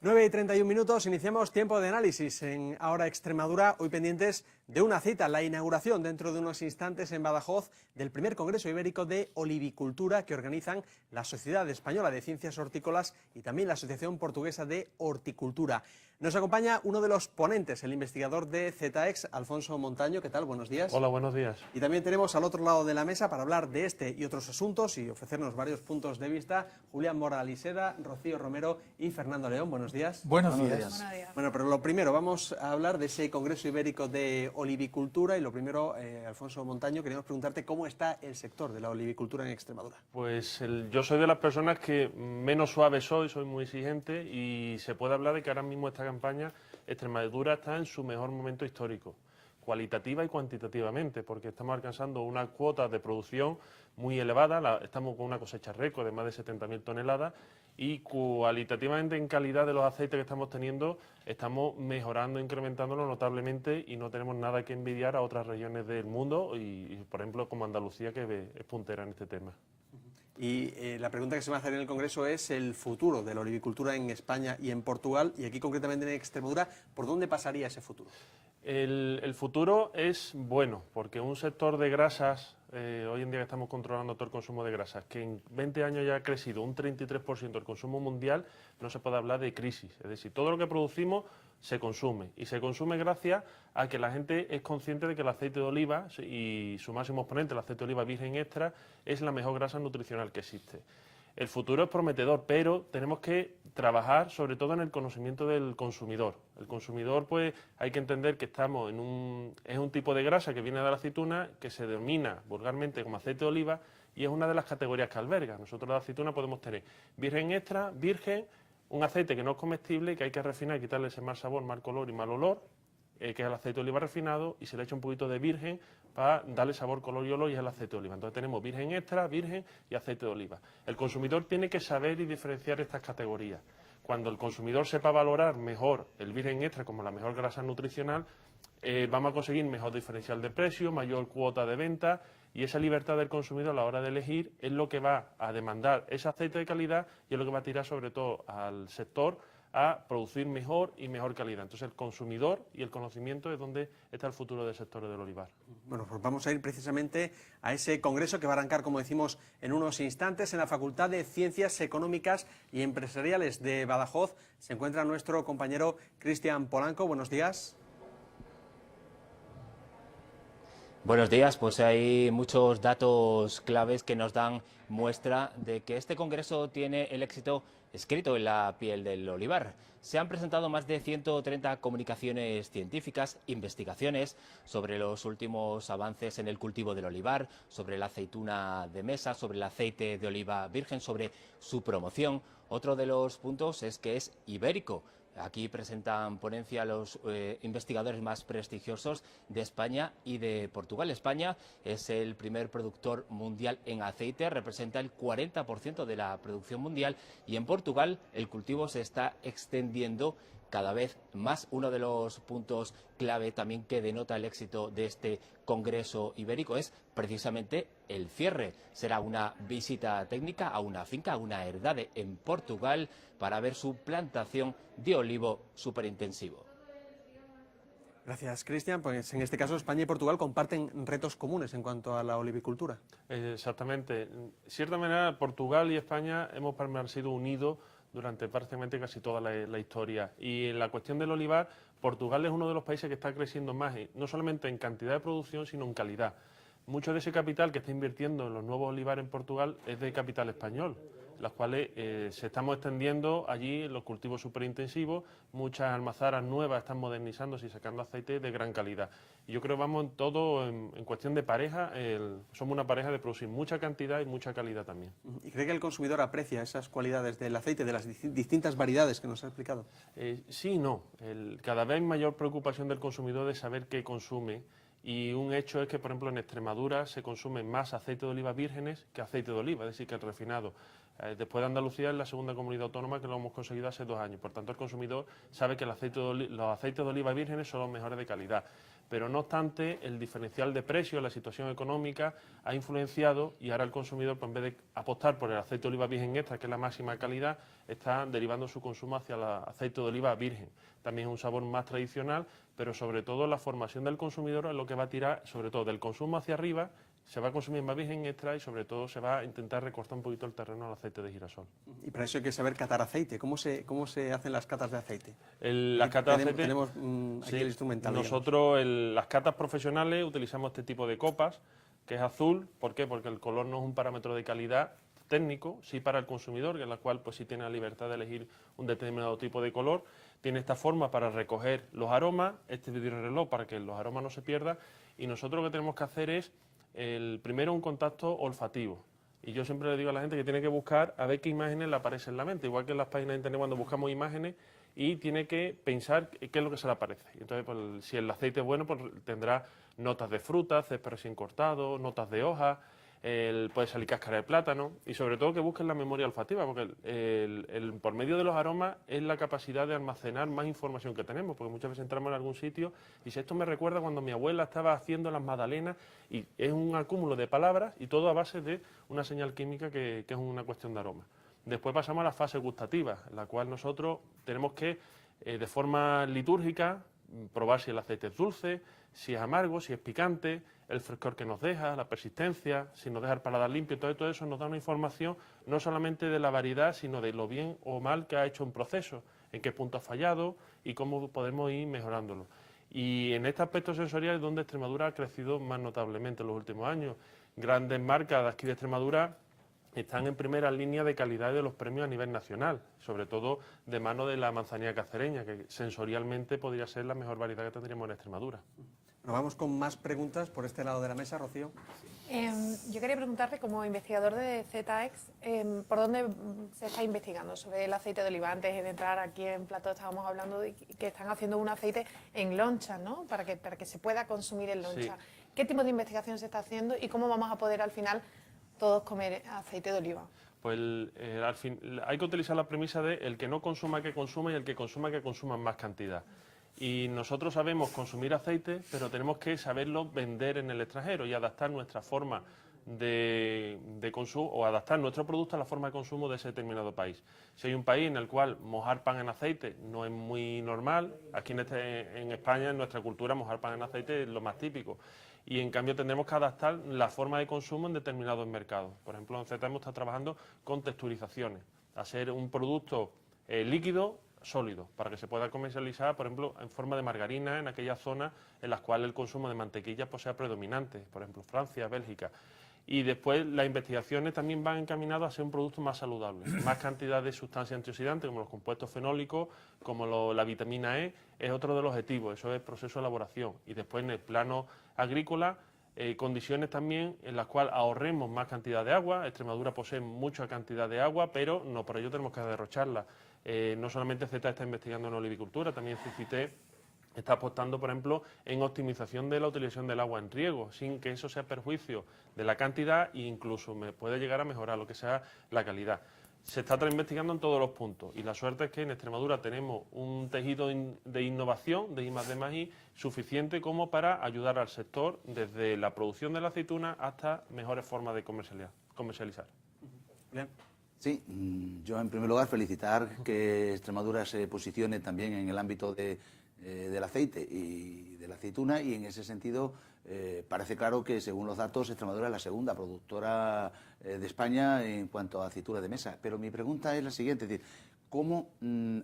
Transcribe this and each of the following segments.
9:31, iniciamos tiempo de análisis en Ahora Extremadura, hoy pendientes de una cita, la inauguración dentro de unos instantes en Badajoz del primer Congreso Ibérico de Olivicultura que organizan la Sociedad Española de Ciencias Hortícolas y también la Asociación Portuguesa de Horticultura. Nos acompaña uno de los ponentes, el investigador de ZEX, Alfonso Montaño. ¿Qué tal? Buenos días. Hola, buenos días. Y también tenemos al otro lado de la mesa para hablar de este y otros asuntos y ofrecernos varios puntos de vista, Julián Moraliseda, Rocío Romero y Fernando León. Buenos días. Buenos días. Bueno, pero lo primero, vamos a hablar de ese Congreso Ibérico de Olivicultura y lo primero, Alfonso Montaño, queríamos preguntarte cómo está el sector de la olivicultura en Extremadura. Pues yo soy de las personas que menos suave soy muy exigente y se puede hablar de que ahora mismo esta campaña Extremadura está en su mejor momento histórico, cualitativa y cuantitativamente, porque estamos alcanzando una cuota de producción muy elevada, estamos con una cosecha récord de más de 70.000 toneladas y cualitativamente en calidad de los aceites que estamos teniendo estamos mejorando, incrementándolo notablemente y no tenemos nada que envidiar a otras regiones del mundo y por ejemplo como Andalucía, que es puntera en este tema. Y la pregunta que se va a hacer en el Congreso es el futuro de la olivicultura en España y en Portugal, y aquí concretamente en Extremadura, ¿por dónde pasaría ese futuro? El futuro es bueno, porque un sector de grasas, hoy en día que estamos controlando todo el consumo de grasas, que en 20 años ya ha crecido un 33% el consumo mundial, no se puede hablar de crisis. Es decir, todo lo que producimos se consume, y se consume gracias a que la gente es consciente de que el aceite de oliva y su máximo exponente, el aceite de oliva virgen extra, es la mejor grasa nutricional que existe. El futuro es prometedor, pero tenemos que trabajar sobre todo en el conocimiento del consumidor. El consumidor, pues, hay que entender que estamos es un tipo de grasa que viene de la aceituna, que se denomina vulgarmente como aceite de oliva, y es una de las categorías que alberga. Nosotros de la aceituna podemos tener virgen extra, virgen, un aceite que no es comestible, que hay que refinar y quitarle ese mal sabor, mal color y mal olor, que es el aceite de oliva refinado, y se le echa un poquito de virgen para darle sabor, color y olor, y es el aceite de oliva. Entonces tenemos virgen extra, virgen y aceite de oliva. El consumidor tiene que saber y diferenciar estas categorías. Cuando el consumidor sepa valorar mejor el virgen extra como la mejor grasa nutricional, vamos a conseguir mejor diferencial de precio, mayor cuota de venta, y esa libertad del consumidor a la hora de elegir es lo que va a demandar ese aceite de calidad y es lo que va a tirar sobre todo al sector a producir mejor y mejor calidad. Entonces el consumidor y el conocimiento es donde está el futuro del sector del olivar. Bueno, pues vamos a ir precisamente a ese congreso que va a arrancar, como decimos, en unos instantes en la Facultad de Ciencias Económicas y Empresariales de Badajoz. Se encuentra nuestro compañero Cristian Polanco. Buenos días. Buenos días, pues hay muchos datos claves que nos dan muestra de que este congreso tiene el éxito escrito en la piel del olivar. Se han presentado más de 130 comunicaciones científicas, investigaciones sobre los últimos avances en el cultivo del olivar, sobre la aceituna de mesa, sobre el aceite de oliva virgen, sobre su promoción. Otro de los puntos es que es ibérico. Aquí presentan ponencia los investigadores más prestigiosos de España y de Portugal. España es el primer productor mundial en aceite, representa el 40% de la producción mundial, y en Portugal el cultivo se está extendiendo cada vez más. Uno de los puntos clave también que denota el éxito de este Congreso Ibérico es precisamente el cierre. Será una visita técnica a una finca, a una herdade en Portugal, para ver su plantación de olivo superintensivo. Gracias, Cristian. Pues en este caso España y Portugal comparten retos comunes en cuanto a la olivicultura. Exactamente. De cierta manera, Portugal y España hemos permanecido unidos durante prácticamente casi toda la historia. Y en la cuestión del olivar, Portugal es uno de los países que está creciendo más, no solamente en cantidad de producción, sino en calidad. Mucho de ese capital que está invirtiendo en los nuevos olivares en Portugal es de capital español, las cuales se estamos extendiendo allí los cultivos superintensivos, muchas almazaras nuevas están modernizándose y sacando aceite de gran calidad. Y yo creo que vamos en todo, en cuestión de pareja, somos una pareja de producir mucha cantidad y mucha calidad también. ¿Y cree que el consumidor aprecia esas cualidades del aceite, de las distintas variedades que nos ha explicado? Sí y no. Cada vez hay mayor preocupación del consumidor de saber qué consume. Y un hecho es que, por ejemplo, en Extremadura se consume más aceite de oliva vírgenes que aceite de oliva, es decir, que el refinado. Después de Andalucía es la segunda comunidad autónoma que lo hemos conseguido hace 2 años. Por tanto, el consumidor sabe que los aceites de oliva vírgenes son los mejores de calidad. pero no obstante el diferencial de precios, la situación económica ha influenciado y ahora el consumidor, pues, en vez de apostar por el aceite de oliva virgen extra, que es la máxima calidad, está derivando su consumo hacia el aceite de oliva virgen. También es un sabor más tradicional, pero sobre todo la formación del consumidor es lo que va a tirar, sobre todo del consumo hacia arriba, se va a consumir más virgen extra y sobre todo se va a intentar recortar un poquito el terreno al aceite de girasol. Y para eso hay que saber catar aceite. ¿Cómo se hacen las catas de aceite? Las catas de aceite, tenemos aquí el instrumental. Nosotros, las catas profesionales, utilizamos este tipo de copas, que es azul. ¿Por qué? Porque el color no es un parámetro de calidad técnico, sí para el consumidor, en la cual pues sí tiene la libertad de elegir un determinado tipo de color. Tiene esta forma para recoger los aromas, este vidrio para que los aromas no se pierdan. Y nosotros lo que tenemos que hacer es, primero, un contacto olfativo. Y yo siempre le digo a la gente que tiene que buscar a ver qué imágenes le aparecen en la mente, igual que en las páginas de internet cuando buscamos imágenes, y tiene que pensar qué es lo que se le aparece. Entonces, pues, si el aceite es bueno, pues tendrá notas de frutas, césped recién cortado, notas de hojas, puede salir cáscara de plátano, y sobre todo que busquen la memoria olfativa, porque por medio de los aromas es la capacidad de almacenar más información que tenemos, porque muchas veces entramos en algún sitio y si esto me recuerda cuando mi abuela estaba haciendo las magdalenas, y es un acúmulo de palabras y todo a base de una señal química que es una cuestión de aroma. Después pasamos a la fase gustativa, en la cual nosotros tenemos que, de forma litúrgica, probar si el aceite es dulce, si es amargo, si es picante, el frescor que nos deja, la persistencia, si nos deja el paladar limpio. Todo eso nos da una información no solamente de la variedad, sino de lo bien o mal que ha hecho un proceso, en qué punto ha fallado y cómo podemos ir mejorándolo. Y en este aspecto sensorial es donde Extremadura ha crecido más notablemente en los últimos años. Grandes marcas de aquí de Extremadura están en primera línea de calidad de los premios a nivel nacional, sobre todo de mano de la manzanilla cacereña, que sensorialmente podría ser la mejor variedad que tendríamos en Extremadura. Nos vamos con más preguntas por este lado de la mesa, Rocío. Yo quería preguntarte, como investigador de ZX, ¿por dónde se está investigando sobre el aceite de oliva? Antes de entrar aquí en plató estábamos hablando de que están haciendo un aceite en loncha, ¿no? Para que se pueda consumir en loncha. Sí. ¿Qué tipo de investigación se está haciendo y cómo vamos a poder al final todos comer aceite de oliva? Pues al fin, hay que utilizar la premisa de el que no consuma que consuma y el que consuma en más cantidad. Y nosotros sabemos consumir aceite, pero tenemos que saberlo vender en el extranjero y adaptar nuestra forma de consumo o adaptar nuestro producto a la forma de consumo de ese determinado país. Si hay un país en el cual mojar pan en aceite no es muy normal, aquí en España, en nuestra cultura, mojar pan en aceite es lo más típico. Y en cambio tendremos que adaptar la forma de consumo en determinados mercados. Por ejemplo, en Z hemos estado trabajando con texturizaciones, hacer un producto líquido, sólido, para que se pueda comercializar, por ejemplo, en forma de margarina en aquellas zonas en las cuales el consumo de mantequilla pues, sea predominante, por ejemplo, Francia, Bélgica. Y después las investigaciones también van encaminadas a ser un producto más saludable, más cantidad de sustancias antioxidantes como los compuestos fenólicos, como la vitamina E, es otro de los objetivos, eso es el proceso de elaboración. Y después en el plano agrícola, condiciones también en las cuales ahorremos más cantidad de agua. Extremadura posee mucha cantidad de agua, pero no por ello tenemos que derrocharla. No solamente Z está investigando en olivicultura, también CICIT está apostando, por ejemplo, en optimización de la utilización del agua en riego, sin que eso sea perjuicio de la cantidad e incluso puede llegar a mejorar lo que sea la calidad. Se está investigando en todos los puntos y la suerte es que en Extremadura tenemos un tejido de innovación, de I+D+I, suficiente como para ayudar al sector desde la producción de la aceituna hasta mejores formas de comercializar. Bien. Sí, yo en primer lugar felicitar que Extremadura se posicione también en el ámbito del aceite y de la aceituna y en ese sentido parece claro que según los datos Extremadura es la segunda productora de España en cuanto a aceituna de mesa. Pero mi pregunta es la siguiente, es decir, ¿cómo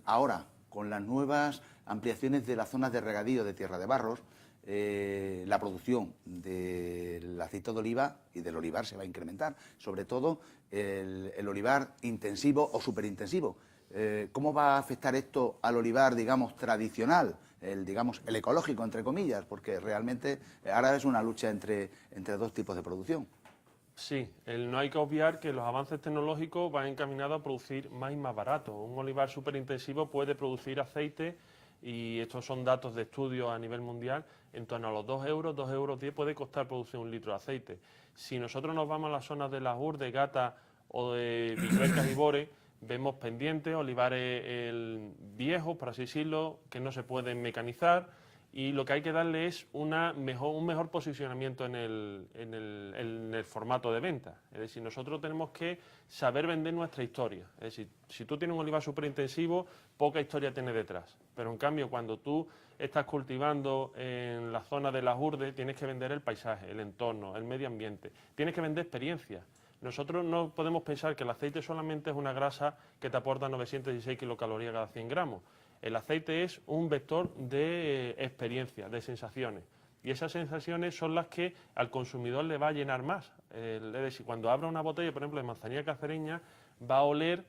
ahora con las nuevas ampliaciones de las zonas de regadío de Tierra de Barros la producción del aceite de oliva y del olivar se va a incrementar, sobre todo el olivar intensivo o superintensivo? ¿Cómo va a afectar esto al olivar, digamos, tradicional, el ecológico, entre comillas? Porque realmente ahora es una lucha entre dos tipos de producción. Sí, no hay que obviar que los avances tecnológicos van encaminados a producir más y más barato. Un olivar superintensivo puede producir aceite, y estos son datos de estudio a nivel mundial, en torno a los 2 euros, 2,10 euros puede costar producir 1 litro de aceite. Si nosotros nos vamos a las zonas de Las Ur, de Gata o de Villuercas y Bore, vemos pendientes, olivares viejos, por así decirlo, que no se pueden mecanizar, y lo que hay que darle es un mejor posicionamiento en el formato de venta. Es decir, nosotros tenemos que saber vender nuestra historia. Es decir, si tú tienes un olivar súper intensivo, poca historia tiene detrás. Pero en cambio, cuando tú estás cultivando en la zona de las urdes, tienes que vender el paisaje, el entorno, el medio ambiente. Tienes que vender experiencia. Nosotros no podemos pensar que el aceite solamente es una grasa que te aporta 916 kilocalorías cada 100 gramos. El aceite es un vector de experiencia, de sensaciones. Y esas sensaciones son las que al consumidor le va a llenar más. Es decir, cuando abra una botella, por ejemplo, de manzanilla cacereña, va a oler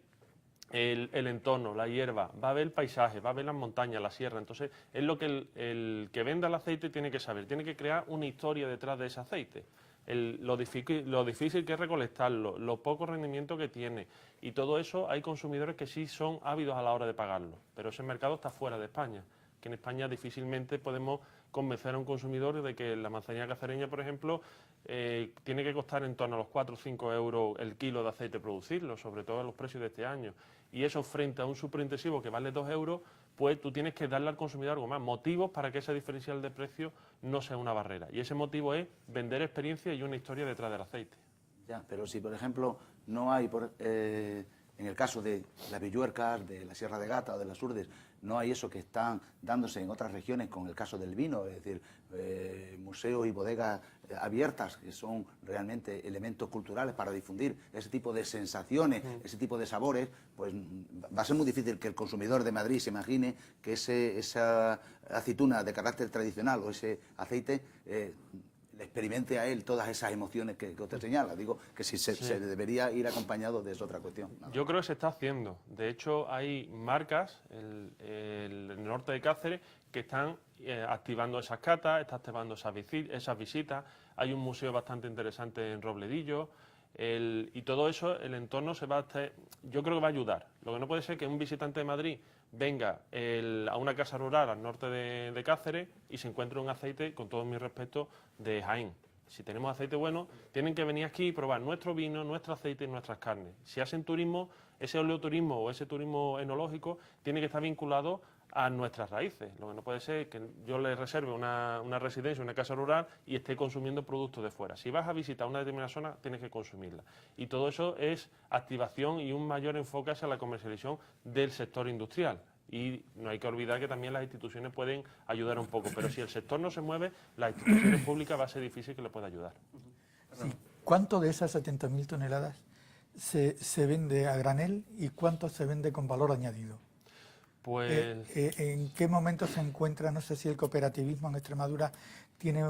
el entorno, la hierba, va a ver el paisaje, va a ver las montañas, la sierra. Entonces, es lo que el que venda el aceite tiene que saber. Tiene que crear una historia detrás de ese aceite. Lo difícil que es recolectarlo, los pocos rendimientos que tiene, y todo eso hay consumidores que sí son ávidos a la hora de pagarlo, pero ese mercado está fuera de España, que en España difícilmente podemos convencer a un consumidor de que la manzanilla cacereña, por ejemplo, tiene que costar en torno a los 4 o 5 euros el kilo de aceite producirlo, sobre todo en los precios de este año, y eso frente a un superintensivo que vale 2 euros, pues tú tienes que darle al consumidor algo más, motivos para que ese diferencial de precio no sea una barrera. Y ese motivo es vender experiencia y una historia detrás del aceite. Ya, pero si, por ejemplo, no hay, en el caso de las Villuercas, de la Sierra de Gata o de las Urdes, no hay eso que están dándose en otras regiones con el caso del vino, es decir, museos y bodegas abiertas, que son realmente elementos culturales para difundir ese tipo de sensaciones, ese tipo de sabores, pues va a ser muy difícil que el consumidor de Madrid se imagine que esa aceituna de carácter tradicional o ese aceite le experimente a él todas esas emociones que usted señala. Digo que si se debería ir acompañado de esa otra cuestión. ¿No? Yo creo que se está haciendo. De hecho, hay marcas en el norte de Cáceres que están activando esas catas, están activando esas visitas. Hay un museo bastante interesante en Robledillo. Y todo eso, el entorno yo creo que va a ayudar. Lo que no puede ser que un visitante de Madrid venga a una casa rural al norte de Cáceres y se encuentre un aceite, con todo mi respeto, de Jaén. Si tenemos aceite bueno, tienen que venir aquí y probar nuestro vino, nuestro aceite y nuestras carnes. Si hacen turismo, ese oleoturismo o ese turismo enológico tiene que estar vinculado a nuestras raíces. Lo que no puede ser que yo le reserve una residencia, una casa rural y esté consumiendo productos de fuera. Si vas a visitar una determinada zona, tienes que consumirla. Y todo eso es activación y un mayor enfoque hacia la comercialización del sector industrial. Y no hay que olvidar que también las instituciones pueden ayudar un poco, pero si el sector no se mueve, las instituciones públicas va a ser difícil que le pueda ayudar. Sí. ¿Cuánto de esas 70.000 toneladas se vende a granel y cuánto se vende con valor añadido? Pues ¿En qué momento se encuentra? No sé si el cooperativismo en Extremadura tiene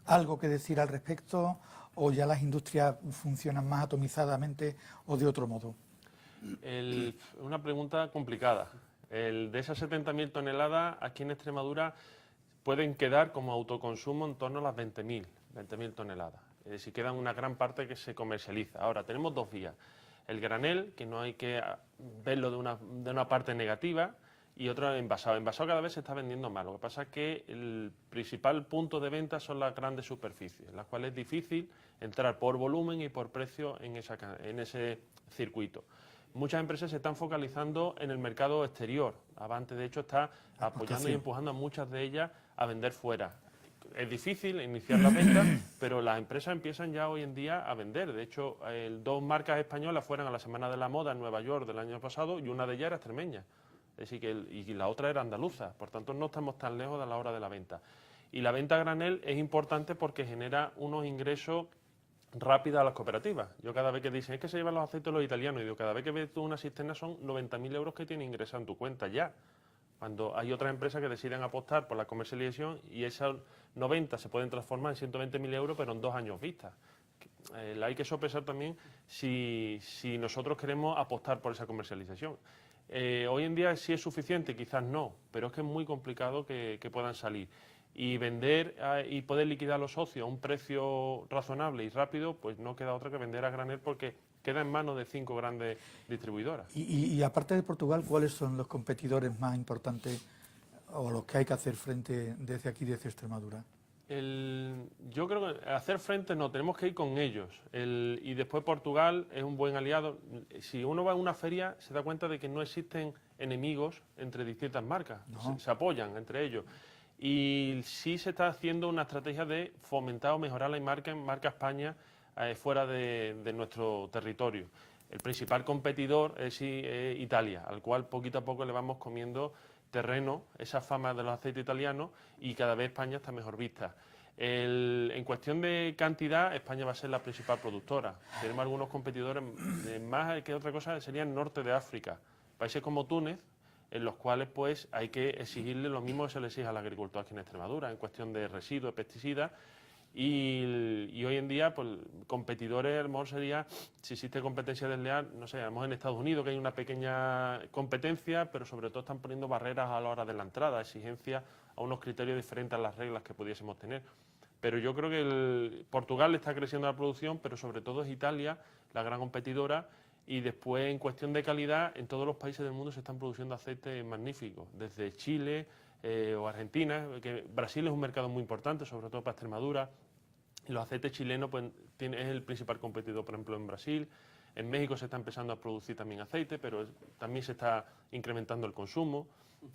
algo que decir al respecto o ya las industrias funcionan más atomizadamente o de otro modo. Una pregunta complicada. De esas 70.000 toneladas, aquí en Extremadura pueden quedar como autoconsumo en torno a las 20.000 toneladas. Es decir, queda una gran parte que se comercializa. Ahora, tenemos dos vías. El granel, que no hay que verlo de una parte negativa, y otro envasado. Envasado cada vez se está vendiendo más. Lo que pasa es que el principal punto de venta son las grandes superficies, en las cuales es difícil entrar por volumen y por precio en ese circuito. Muchas empresas se están focalizando en el mercado exterior. Avante, de hecho, está apoyando y empujando a muchas de ellas a vender fuera. Es difícil iniciar la venta, pero las empresas empiezan ya hoy en día a vender. De hecho, dos marcas españolas fueron a la Semana de la Moda en Nueva York del año pasado y una de ellas era extremeña. Es decir, y la otra era andaluza. Por tanto, no estamos tan lejos de la hora de la venta. Y la venta a granel es importante porque genera unos ingresos rápidos a las cooperativas. Yo cada vez que dicen, es que se llevan los aceites los italianos, y digo, cada vez que ves tú una cisterna son 90.000 euros que tiene ingresado en tu cuenta ya. Cuando hay otras empresas que deciden apostar por la comercialización y esos 90 se pueden transformar en 120.000 euros, pero en 2 años vista. Hay que sopesar también si nosotros queremos apostar por esa comercialización. Hoy en día sí es suficiente, quizás no, pero es que es muy complicado que puedan salir. Y vender y poder liquidar a los socios a un precio razonable y rápido, pues no queda otra que vender a granel porque queda en manos de 5 grandes distribuidoras. Y aparte de Portugal, ¿cuáles son los competidores más importantes o los que hay que hacer frente desde aquí, desde Extremadura? Yo creo que hacer frente no, tenemos que ir con ellos. Y después Portugal es un buen aliado. Si uno va a una feria se da cuenta de que no existen enemigos entre distintas marcas, se apoyan entre ellos. y sí se está haciendo una estrategia de fomentar o mejorar la marca España fuera de nuestro territorio. El principal competidor es Italia, al cual poquito a poco le vamos comiendo terreno, esa fama de los aceites italianos, y cada vez España está mejor vista. En cuestión de cantidad, España va a ser la principal productora. Tenemos algunos competidores, más que otra cosa, serían norte de África, países como Túnez, en los cuales pues hay que exigirle lo mismo que se le exige al agricultor aquí en Extremadura, en cuestión de residuos, pesticidas. Y hoy en día, pues, competidores, a lo mejor sería, si existe competencia desleal, no sé, a lo mejor en Estados Unidos, que hay una pequeña competencia, pero sobre todo están poniendo barreras a la hora de la entrada, exigencias a unos criterios diferentes a las reglas que pudiésemos tener. Pero yo creo que Portugal está creciendo la producción, pero sobre todo es Italia, la gran competidora, y después en cuestión de calidad, en todos los países del mundo se están produciendo aceites magníficos, desde Chile o Argentina, que Brasil es un mercado muy importante, sobre todo para Extremadura. Los aceites chilenos pues, es el principal competidor, por ejemplo, en Brasil. En México se está empezando a producir también aceite, pero también se está incrementando el consumo.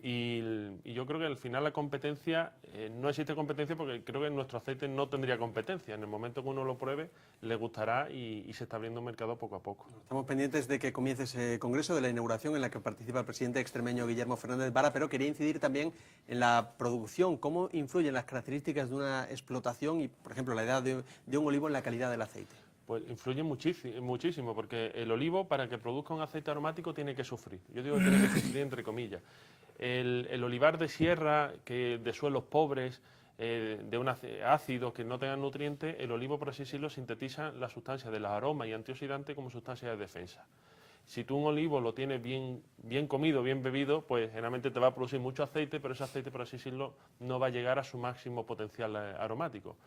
Y yo creo que al final la competencia, no existe competencia porque creo que nuestro aceite no tendría competencia. En el momento que uno lo pruebe, le gustará y se está abriendo un mercado poco a poco. Estamos pendientes de que comience ese congreso, de la inauguración en la que participa el presidente extremeño Guillermo Fernández Vara, pero quería incidir también en la producción, cómo influyen las características de una explotación y, por ejemplo, la edad de un olivo en la calidad del aceite. Pues influye muchísimo, porque el olivo, para que produzca un aceite aromático, tiene que sufrir. Yo digo que tiene que sufrir entre comillas. El olivar de sierra, de suelos pobres, de un ácido que no tengan nutrientes, el olivo, por así decirlo, sintetiza la sustancia de los aromas y antioxidantes como sustancia de defensa. Si tú un olivo lo tienes bien comido, bien bebido, pues generalmente te va a producir mucho aceite, pero ese aceite, por así decirlo, no va a llegar a su máximo potencial aromático.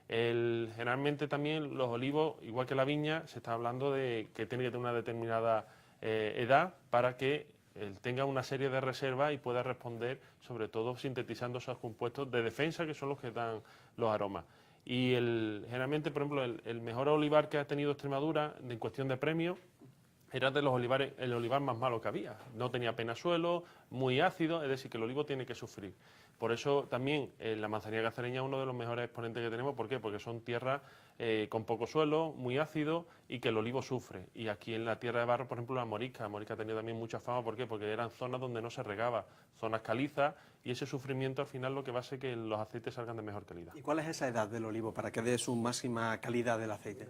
Generalmente también los olivos, igual que la viña, se está hablando de que tiene que tener una determinada edad para que tenga una serie de reservas y pueda responder, sobre todo sintetizando esos compuestos de defensa que son los que dan los aromas. Y generalmente, por ejemplo, el mejor olivar que ha tenido Extremadura en cuestión de premio era de los olivares, el olivar más malo que había. No tenía apenas suelo, muy ácido, es decir, que el olivo tiene que sufrir. Por eso también la manzanilla cacereña es uno de los mejores exponentes que tenemos. ¿Por qué? Porque son tierras con poco suelo, muy ácido y que el olivo sufre. Y aquí en la tierra de barro, por ejemplo, la morisca ha tenido también mucha fama. ¿Por qué? Porque eran zonas donde no se regaba, zonas calizas, y ese sufrimiento al final lo que va a hacer que los aceites salgan de mejor calidad. ¿Y cuál es esa edad del olivo para que dé su máxima calidad del aceite?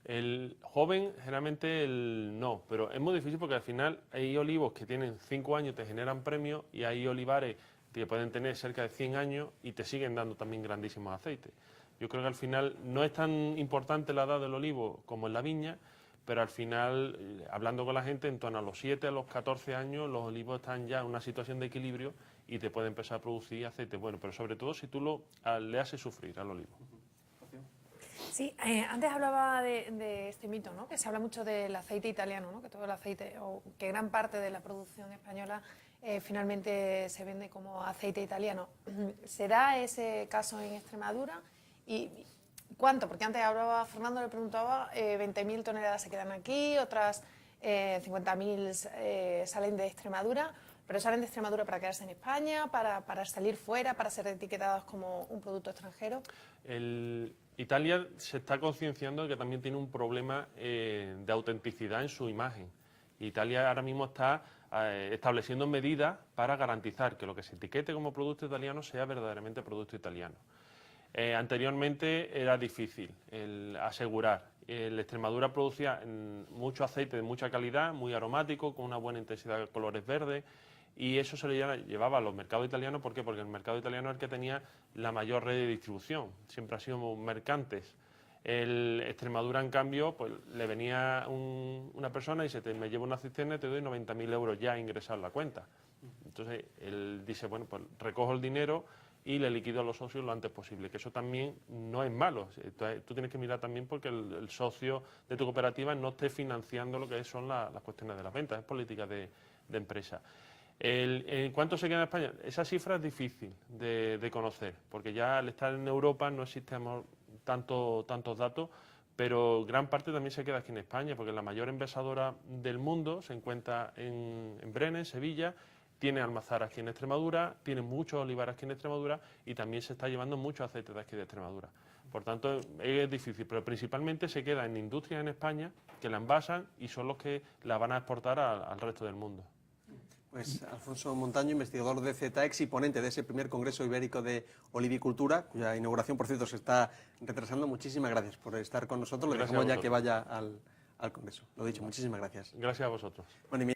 El joven, generalmente no, pero es muy difícil porque al final hay olivos que tienen 5 años y te generan premios, y hay olivares que pueden tener cerca de 100 años y te siguen dando también grandísimos aceites. Yo creo que al final no es tan importante la edad del olivo como en la viña, pero al final, hablando con la gente, en torno a los 7 a los 14 años, los olivos están ya en una situación de equilibrio y te pueden empezar a producir aceite bueno, pero sobre todo si tú le haces sufrir al olivo. Sí, antes hablaba de este mito, ¿no? Que se habla mucho del aceite italiano, ¿no? Que todo el aceite, o que gran parte de la producción española finalmente se vende como aceite italiano. ¿Será ese caso en Extremadura? ¿Y cuánto? Porque antes hablaba, Fernando le preguntaba, 20.000 toneladas se quedan aquí, otras 50.000 salen de Extremadura, pero salen de Extremadura para quedarse en España, para salir fuera, para ser etiquetados como un producto extranjero. Italia se está concienciando de que también tiene un problema de autenticidad en su imagen. Italia ahora mismo está estableciendo medidas para garantizar que lo que se etiquete como producto italiano sea verdaderamente producto italiano. Anteriormente era difícil asegurar. Extremadura producía mucho aceite de mucha calidad, muy aromático, con una buena intensidad de colores verdes, y eso se le llevaba a los mercados italianos. ¿Por qué? Porque el mercado italiano es el que tenía la mayor red de distribución, siempre ha sido mercantes. Extremadura, en cambio, pues le venía una persona y dice, me llevo una cisterna y te doy 90.000 euros ya ingresados en la cuenta. Entonces él dice, bueno, pues recojo el dinero y le liquido a los socios lo antes posible, que eso también no es malo. Tú tienes que mirar también porque el socio de tu cooperativa no esté financiando lo que son las cuestiones de las ventas, es política de empresa. ¿En cuánto se queda en España? Esa cifra es difícil de conocer, porque ya al estar en Europa no existen tantos datos, pero gran parte también se queda aquí en España, porque la mayor envasadora del mundo se encuentra en Brenes, Sevilla, tiene almazara aquí en Extremadura, tiene muchos olivares aquí en Extremadura y también se está llevando mucho aceite de aquí de Extremadura. Por tanto, es difícil, pero principalmente se queda en industrias en España que la envasan y son los que la van a exportar al resto del mundo. Pues Alfonso Montaño, investigador de ZX y ponente de ese primer Congreso Ibérico de Olivicultura, cuya inauguración, por cierto, se está retrasando. Muchísimas gracias por estar con nosotros. Le Gracias dejamos a ya vosotros. que vaya al Congreso. Lo dicho, muchísimas gracias. Gracias a vosotros. Bueno, y